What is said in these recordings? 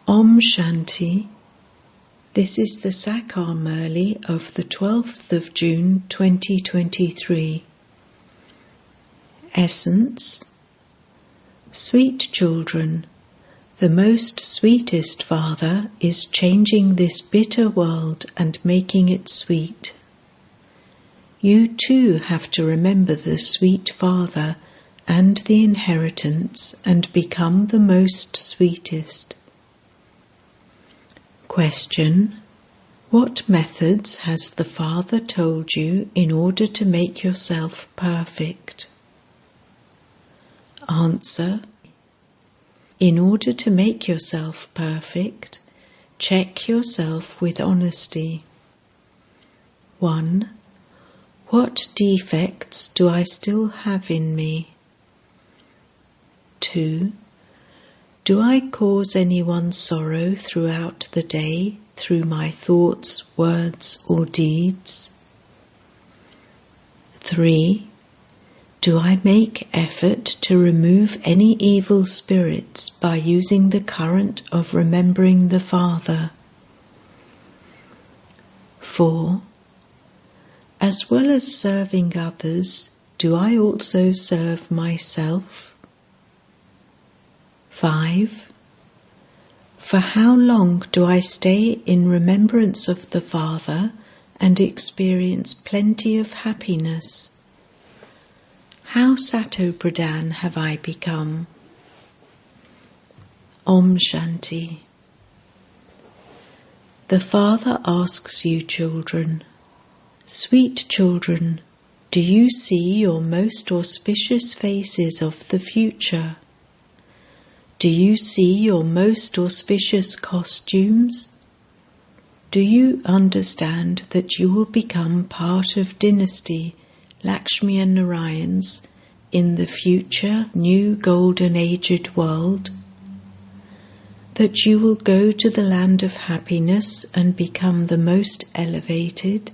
Om Shanti. This is the Sakar Murli of the 12th of June 2023. Essence. Sweet children, the most sweetest Father is changing this bitter world and making it sweet. You too have to remember the sweet Father and the inheritance and become the most sweetest. Question: what methods has the Father told you in order to make yourself perfect? Answer: in order to make yourself perfect, check yourself with honesty. 1. What defects do I still have in me? 2. Do I cause anyone sorrow throughout the day through my thoughts, words, or deeds? 3. Do I make effort to remove any evil spirits by using the current of remembering the Father? 4. As well as serving others, do I also serve myself? 5. For how long do I stay in remembrance of the Father and experience plenty of happiness? How Sato-Pradhan have I become? Om Shanti. The Father asks you, children, sweet children, do you see your most auspicious faces of the future? Do you see your most auspicious costumes? Do you understand that you will become part of dynasty Lakshmi and Narayan's in the future new golden aged world? That you will go to the land of happiness and become the most elevated?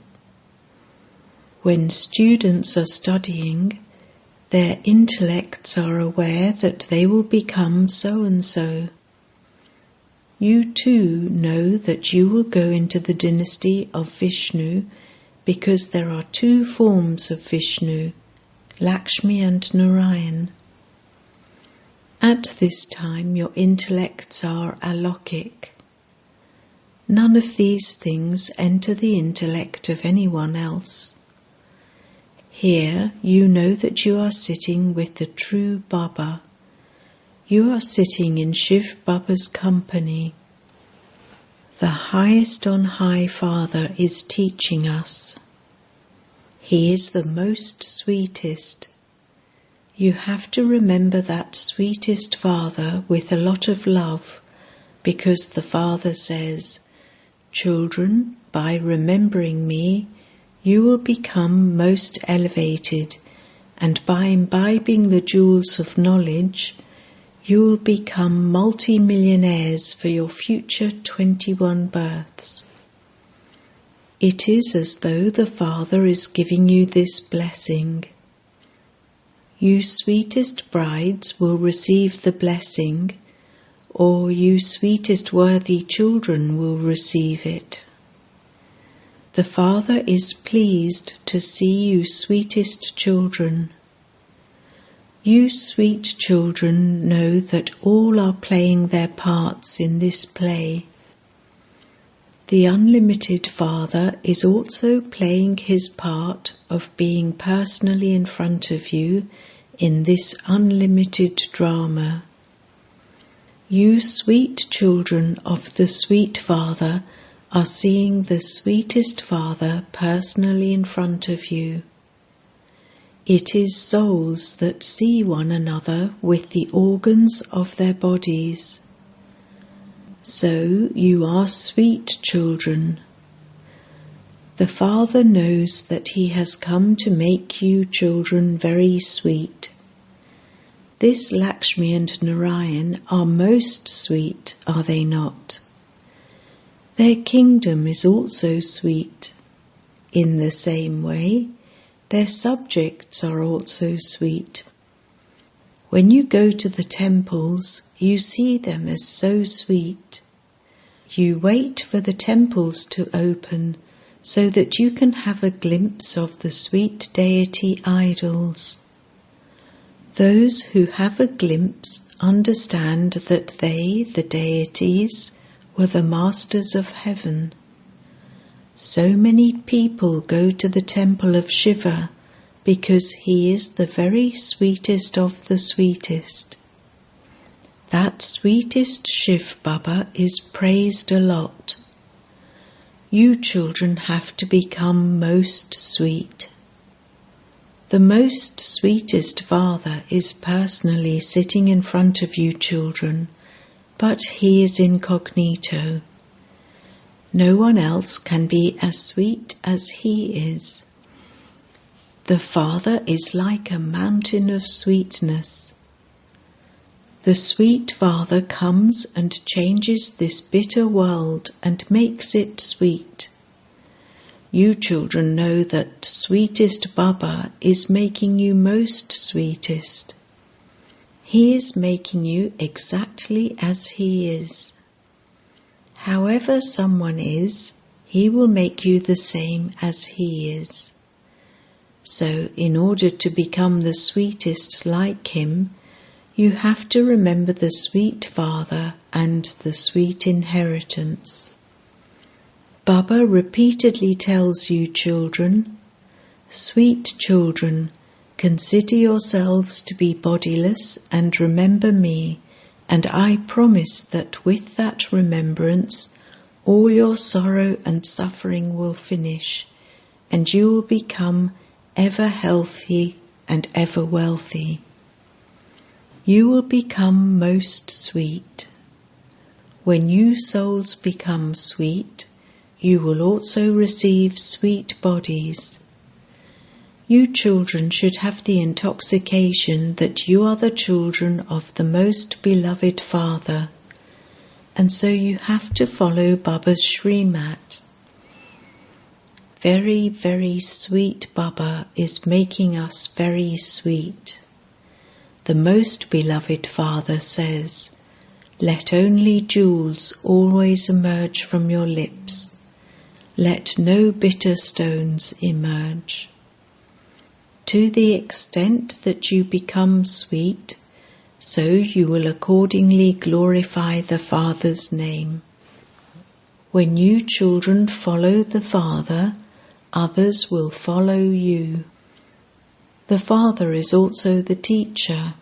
When students are studying, their intellects are aware that they will become so and so. You too know that you will go into the dynasty of Vishnu because there are two forms of Vishnu, Lakshmi and Narayan. At this time your intellects are alokic. None of these things enter the intellect of anyone else. Here you know that you are sitting with the true Baba. You are sitting in Shiv Baba's company. The highest on high Father is teaching us. He is the most sweetest. You have to remember that sweetest Father with a lot of love, because the Father says, children, by remembering me, you will become most elevated, and by imbibing the jewels of knowledge, you will become multi-millionaires for your future 21 births. It is as though the Father is giving you this blessing. You sweetest brides will receive the blessing, or you sweetest worthy children will receive it. The Father is pleased to see you sweetest children. You sweet children know that all are playing their parts in this play. The unlimited Father is also playing his part of being personally in front of you in this unlimited drama. You sweet children of the sweet Father are seeing the sweetest Father personally in front of you. It is souls that see one another with the organs of their bodies. So you are sweet children. The Father knows that he has come to make you children very sweet. This Lakshmi and Narayan are most sweet, are they not? Their kingdom is also sweet. In the same way, their subjects are also sweet. When you go to the temples, you see them as so sweet. You wait for the temples to open so that you can have a glimpse of the sweet deity idols. Those who have a glimpse understand that they, the deities, were the masters of heaven. So many people go to the temple of Shiva because he is the very sweetest of the sweetest. That sweetest Shiv Baba is praised a lot. You children have to become most sweet. The most sweetest Father is personally sitting in front of you children, but he is incognito. No one else can be as sweet as he is. The Father is like a mountain of sweetness. The sweet Father comes and changes this bitter world and makes it sweet. You children know that sweetest Baba is making you most sweetest. He is making you exactly as he is. However someone is, he will make you the same as he is. So, in order to become the sweetest like him, you have to remember the sweet Father and the sweet inheritance. Baba repeatedly tells you children, "Sweet children, consider yourselves to be bodiless and remember me, and I promise that with that remembrance all your sorrow and suffering will finish, and you will become ever healthy and ever wealthy. You will become most sweet. When you souls become sweet, you will also receive sweet bodies. You children should have the intoxication that you are the children of the most beloved Father, and so you have to follow Baba's Shrimat. Very, very sweet Baba is making us very sweet. The most beloved Father says, "Let only jewels always emerge from your lips. Let no bitter stones emerge." To the extent that you become sweet, so you will accordingly glorify the Father's name. When you children follow the Father, others will follow you. The Father is also the teacher.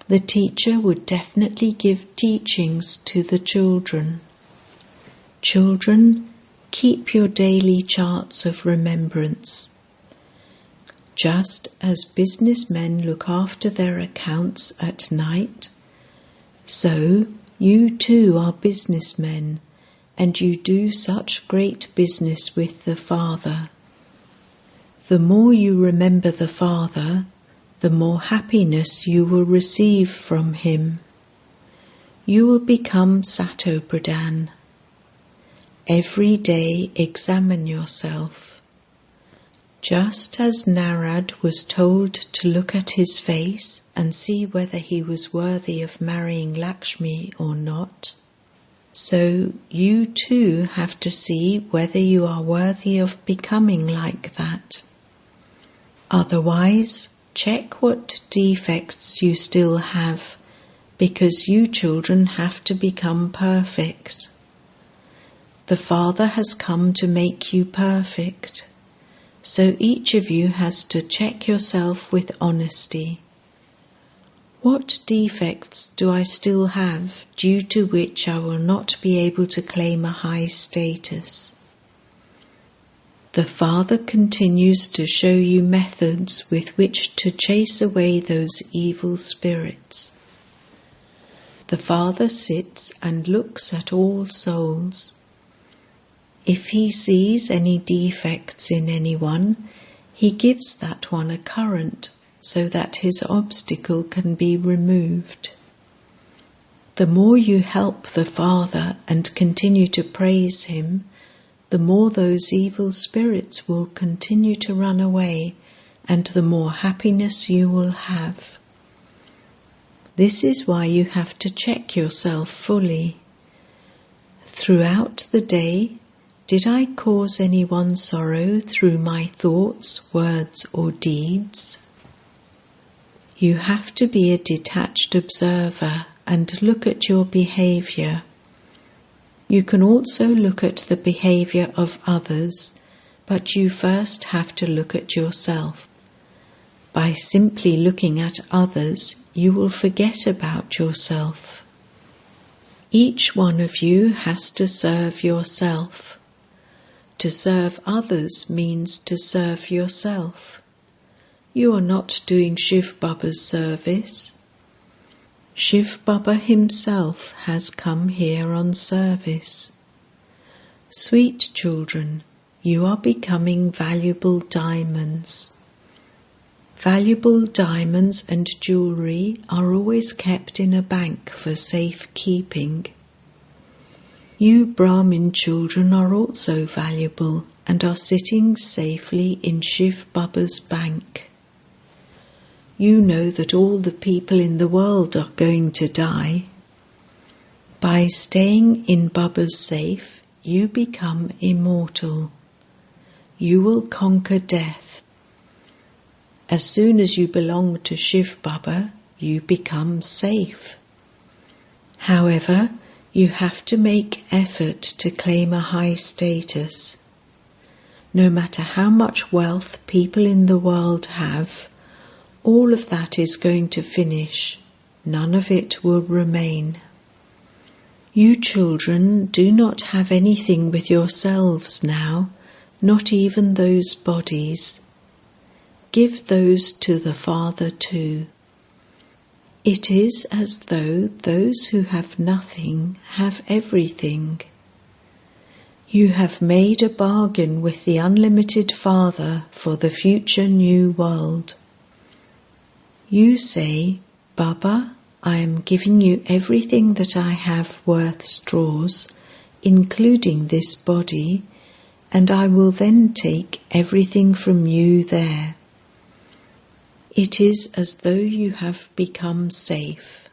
The teacher would definitely give teachings to the children. Children, keep your daily charts of remembrance. Just as businessmen look after their accounts at night, so you too are businessmen, and you do such great business with the Father. The more you remember the Father, the more happiness you will receive from him. You will become Sato Pradhan. Every day examine yourself. Just as Narad was told to look at his face and see whether he was worthy of marrying Lakshmi or not, so you too have to see whether you are worthy of becoming like that. Otherwise, check what defects you still have, because you children have to become perfect. The Father has come to make you perfect. So each of you has to check yourself with honesty. What defects do I still have due to which I will not be able to claim a high status? The Father continues to show you methods with which to chase away those evil spirits. The Father sits and looks at all souls. If he sees any defects in anyone, he gives that one a current so that his obstacle can be removed. The more you help the Father and continue to praise him, the more those evil spirits will continue to run away, and the more happiness you will have. This is why you have to check yourself fully. Throughout the day, did I cause anyone sorrow through my thoughts, words, or deeds? You have to be a detached observer and look at your behavior. You can also look at the behavior of others, but you first have to look at yourself. By simply looking at others, you will forget about yourself. Each one of you has to serve yourself. To serve others means to serve yourself. You are not doing Shiv Baba's service. Shiv Baba himself has come here on service. Sweet children, you are becoming valuable diamonds. Valuable diamonds and jewellery are always kept in a bank for safe keeping. You Brahmin children are also valuable and are sitting safely in Shiv Baba's bank. You know that all the people in the world are going to die. By staying in Baba's safe, you become immortal. You will conquer death. As soon as you belong to Shiv Baba, you become safe. However, you have to make effort to claim a high status. No matter how much wealth people in the world have, all of that is going to finish. None of it will remain. You children do not have anything with yourselves now, not even those bodies. Give those to the Father too. It is as though those who have nothing have everything. You have made a bargain with the unlimited Father for the future new world. You say, Baba, I am giving you everything that I have worth straws, including this body, and I will then take everything from you there. It is as though you have become safe.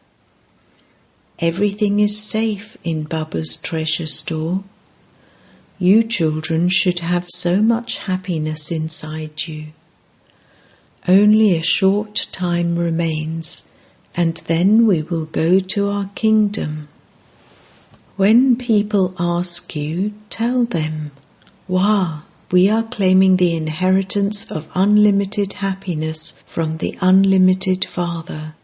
Everything is safe in Baba's treasure store. You children should have so much happiness inside you. Only a short time remains, and then we will go to our kingdom. When people ask you, tell them, Wah! We are claiming the inheritance of unlimited happiness from the unlimited Father.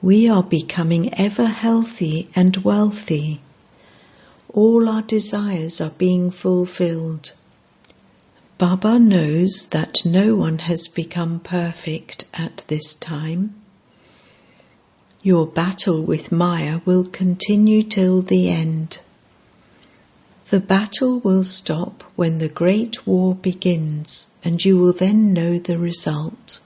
We are becoming ever healthy and wealthy. All our desires are being fulfilled. Baba knows that no one has become perfect at this time. Your battle with Maya will continue till the end. The battle will stop when the great war begins, and you will then know the result.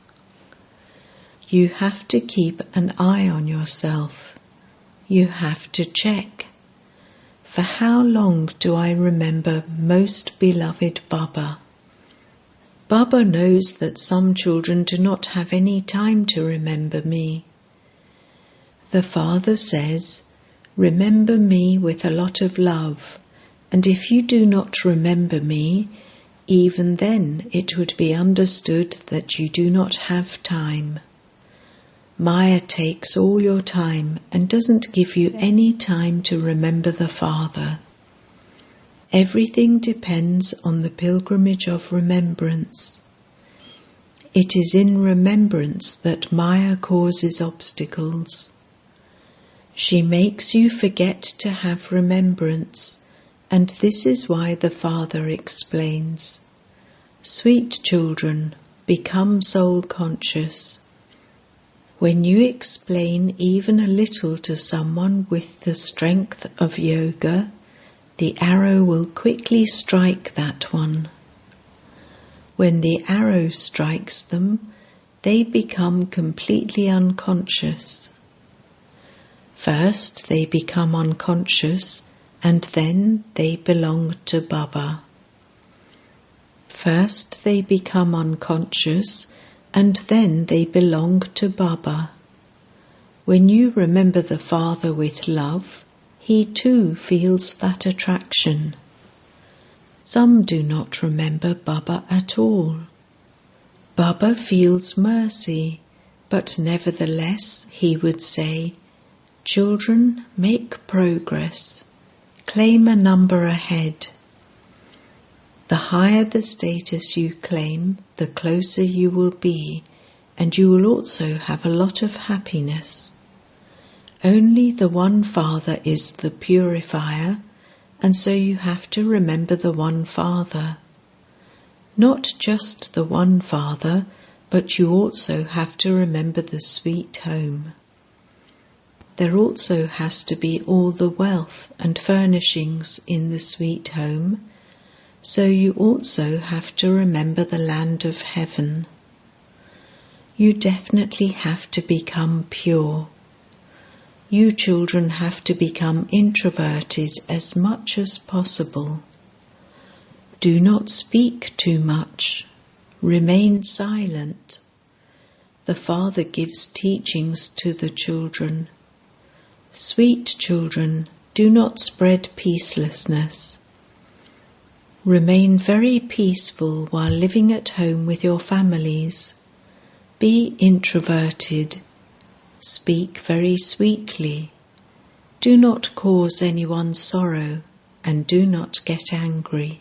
You have to keep an eye on yourself. You have to check. For how long do I remember most beloved Baba? Baba knows that some children do not have any time to remember me. The Father says, remember me with a lot of love, and if you do not remember me, even then it would be understood that you do not have time. Maya takes all your time and doesn't give you any time to remember the Father. Everything depends on the pilgrimage of remembrance. It is in remembrance that Maya causes obstacles. She makes you forget to have remembrance, and this is why the Father explains, Sweet children, become soul conscious. When you explain even a little to someone with the strength of yoga, the arrow will quickly strike that one. When the arrow strikes them, they become completely unconscious. First they become unconscious, and then they belong to Baba. First they become unconscious, and then they belong to Baba. When you remember the Father with love, he too feels that attraction. Some do not remember Baba at all. Baba feels mercy, but nevertheless he would say, "Children, make progress. Claim a number ahead." The higher the status you claim, the closer you will be, and you will also have a lot of happiness. Only the one Father is the purifier, and so you have to remember the one Father. Not just the one Father, but you also have to remember the sweet home. There also has to be all the wealth and furnishings in the sweet home, so you also have to remember the land of heaven. You definitely have to become pure. You children have to become introverted as much as possible. Do not speak too much. Remain silent. The Father gives teachings to the children. Sweet children, do not spread peacelessness. Remain very peaceful while living at home with your families. Be introverted. Speak very sweetly. Do not cause anyone sorrow, and do not get angry.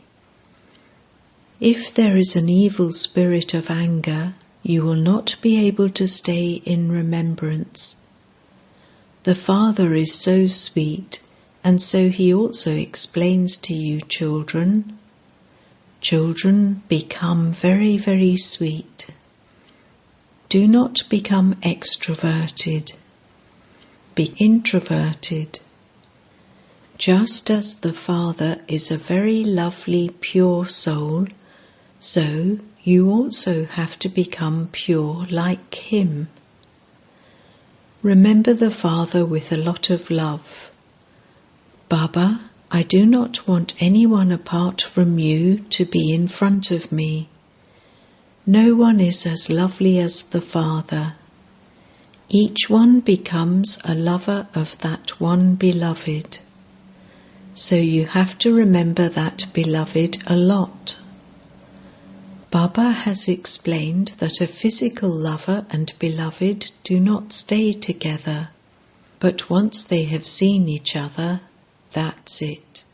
If there is an evil spirit of anger, you will not be able to stay in remembrance. The Father is so sweet, and so he also explains to you, children. Children, become very, very sweet. Do not become extroverted. Be introverted. Just as the Father is a very lovely, pure soul, so you also have to become pure like him. Remember the Father with a lot of love. Baba, I do not want anyone apart from you to be in front of me. No one is as lovely as the Father. Each one becomes a lover of that one beloved. So you have to remember that beloved a lot. Baba has explained that a physical lover and beloved do not stay together, but once they have seen each other, that's it.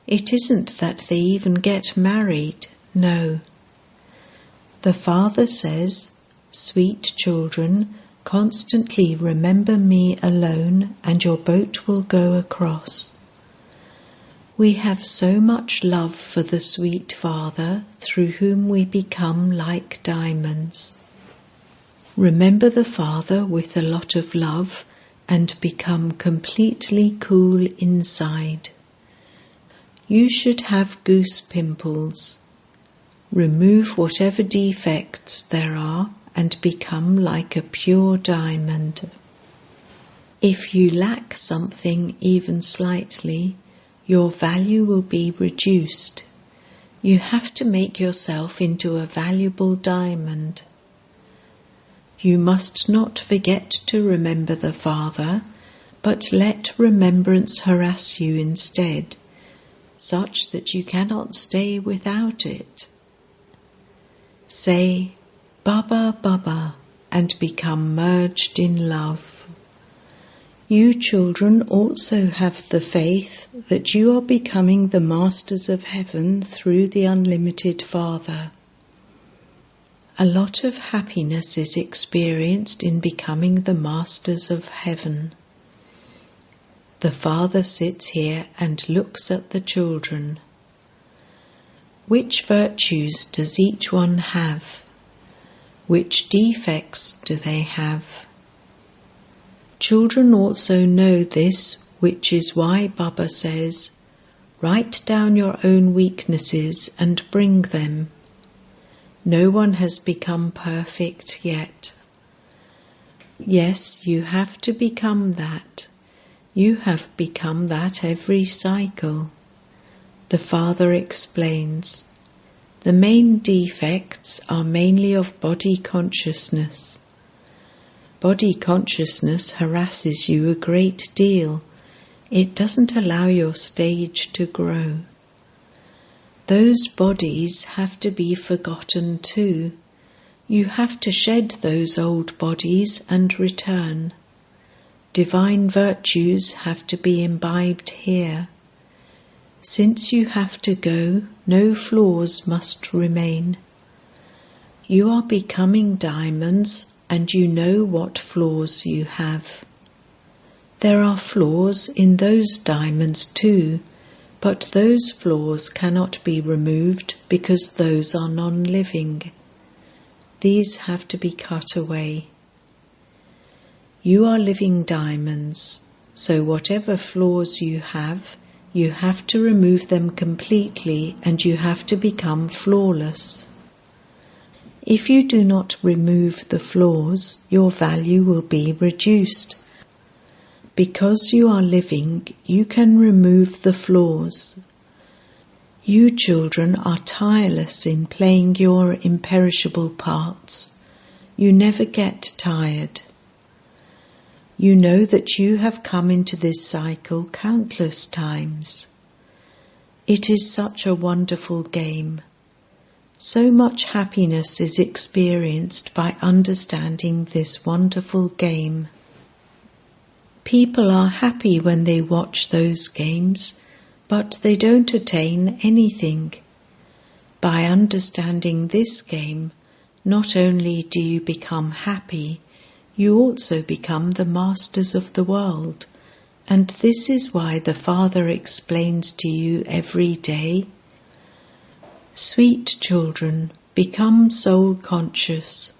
It isn't that they even get married, no. The Father says, "Sweet children, constantly remember me alone and your boat will go across." We have so much love for the sweet Father through whom we become like diamonds. Remember the Father with a lot of love and become completely cool inside. You should have goose pimples. Remove whatever defects there are and become like a pure diamond. If you lack something even slightly, your value will be reduced. You have to make yourself into a valuable diamond. You must not forget to remember the Father, but let remembrance harass you instead, such that you cannot stay without it. Say, "Baba, Baba," and become merged in love. You children also have the faith that you are becoming the masters of heaven through the unlimited Father. A lot of happiness is experienced in becoming the masters of heaven. The Father sits here and looks at the children. Which virtues does each one have? Which defects do they have? Children also know this, which is why Baba says, "Write down your own weaknesses and bring them." No one has become perfect yet. Yes, you have to become that. You have become that every cycle. The Father explains, the main defects are mainly of body consciousness. Body consciousness harasses you a great deal, It doesn't allow your stage to grow. Those bodies have to be forgotten too. You have to shed those old bodies and return. Divine virtues have to be imbibed here. Since you have to go, no flaws must remain. You are becoming diamonds, and you know what flaws you have. There are flaws in those diamonds too, but those flaws cannot be removed because those are non-living. These have to be cut away. You are living diamonds, so whatever flaws you have to remove them completely, and you have to become flawless. If you do not remove the flaws, your value will be reduced. Because you are living, you can remove the flaws. You children are tireless in playing your imperishable parts. You never get tired. You know that you have come into this cycle countless times. It is such a wonderful game. So much happiness is experienced by understanding this wonderful game. People are happy when they watch those games, but they don't attain anything. By understanding this game, not only do you become happy, you also become the masters of the world, and this is why the Father explains to you every day, "Sweet children, become soul conscious.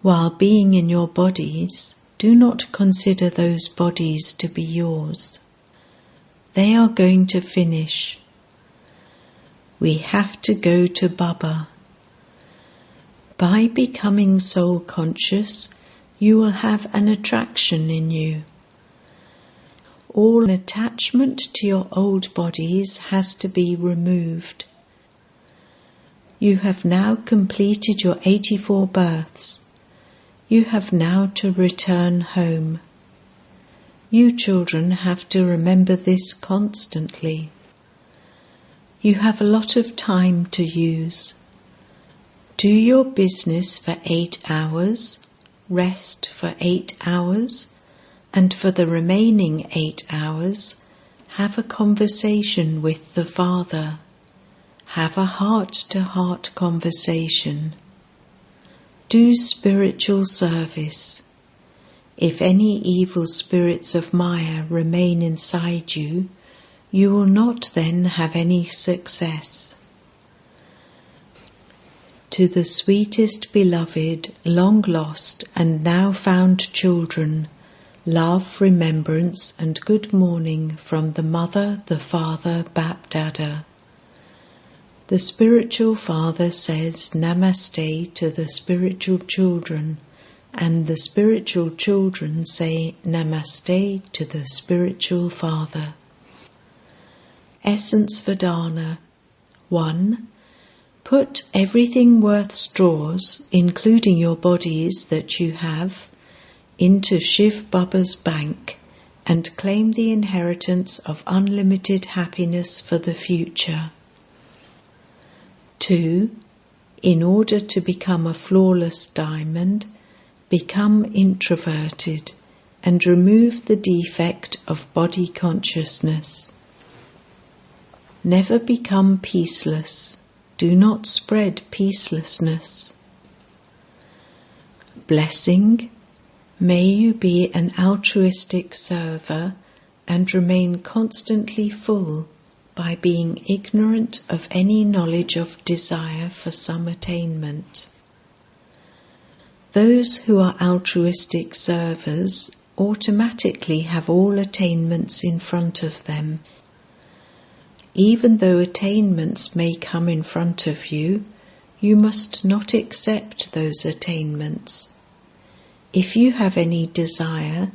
While being in your bodies, do not consider those bodies to be yours. They are going to finish. We have to go to Baba. By becoming soul conscious, you will have an attraction in you. All attachment to your old bodies has to be removed. You have now completed your 84 births. You have now to return home. You children have to remember this constantly. You have a lot of time to use. Do your business for 8 hours, rest for 8 hours, and for the remaining 8 hours, have a conversation with the Father. Have a heart-to-heart conversation. Do spiritual service. If any evil spirits of Maya remain inside you, you will not then have any success. To the sweetest beloved, long lost and now found children, love, remembrance and good morning from the Mother, the Father, Bap-Dada. The spiritual father says Namaste to the spiritual children, and the spiritual children say Namaste to the spiritual father. Essence Vedana. 1. Put everything worth straws, including your bodies that you have, into Shiv Baba's bank and claim the inheritance of unlimited happiness for the future. 2. In order to become a flawless diamond, become introverted and remove the defect of body consciousness. Never become peaceless. Do not spread peacelessness. Blessing. May you be an altruistic server and remain constantly full by being ignorant of any knowledge of desire for some attainment. Those who are altruistic servers automatically have all attainments in front of them. Even though attainments may come in front of you, you must not accept those attainments. If you have any desire,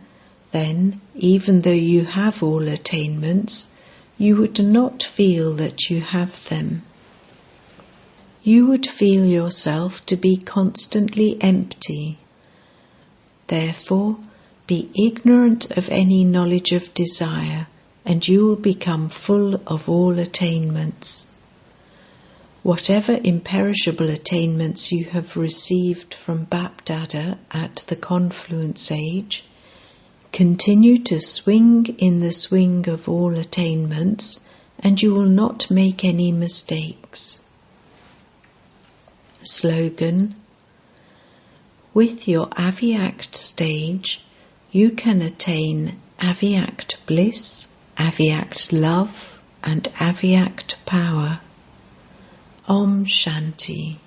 then, even though you have all attainments, you would not feel that you have them. You would feel yourself to be constantly empty. Therefore, Be ignorant of any knowledge of desire, and you will become full of all attainments. Whatever imperishable attainments you have received from Bapdada at the confluence age, continue to swing in the swing of all attainments, and you will not make any mistakes. Slogan: with your Avyakt stage, you can attain Avyakt bliss, Avyakt love, and Avyakt power. Om Shanti.